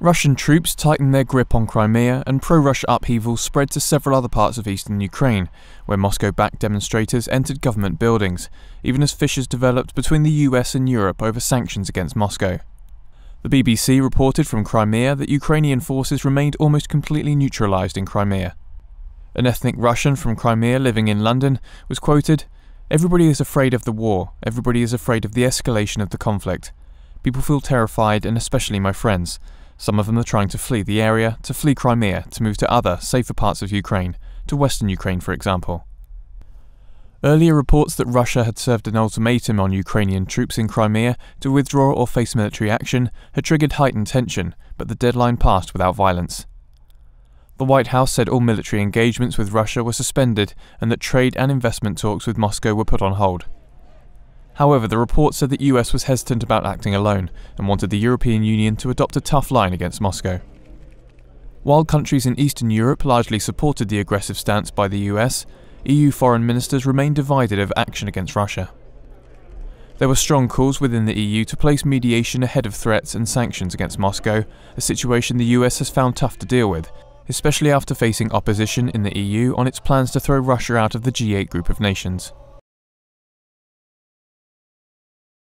Russian troops tightened their grip on Crimea, and pro-Russia upheaval spread to several other parts of eastern Ukraine, where Moscow-backed demonstrators entered government buildings, even as fissures developed between the US and Europe over sanctions against Moscow. The BBC reported from Crimea that Ukrainian forces remained almost completely neutralized in Crimea. An ethnic Russian from Crimea living in London was quoted, "Everybody is afraid of the war, everybody is afraid of the escalation of the conflict. People feel terrified, and especially my friends. Some of them are trying to flee the area, to flee Crimea, to move to other, safer parts of Ukraine, to western Ukraine for example." Earlier reports that Russia had served an ultimatum on Ukrainian troops in Crimea to withdraw or face military action had triggered heightened tension, but the deadline passed without violence. The White House said all military engagements with Russia were suspended and that trade and investment talks with Moscow were put on hold. However, the report said that the US was hesitant about acting alone and wanted the European Union to adopt a tough line against Moscow. While countries in Eastern Europe largely supported the aggressive stance by the US, EU foreign ministers remained divided over action against Russia. There were strong calls within the EU to place mediation ahead of threats and sanctions against Moscow, a situation the US has found tough to deal with, especially after facing opposition in the EU on its plans to throw Russia out of the G8 group of nations.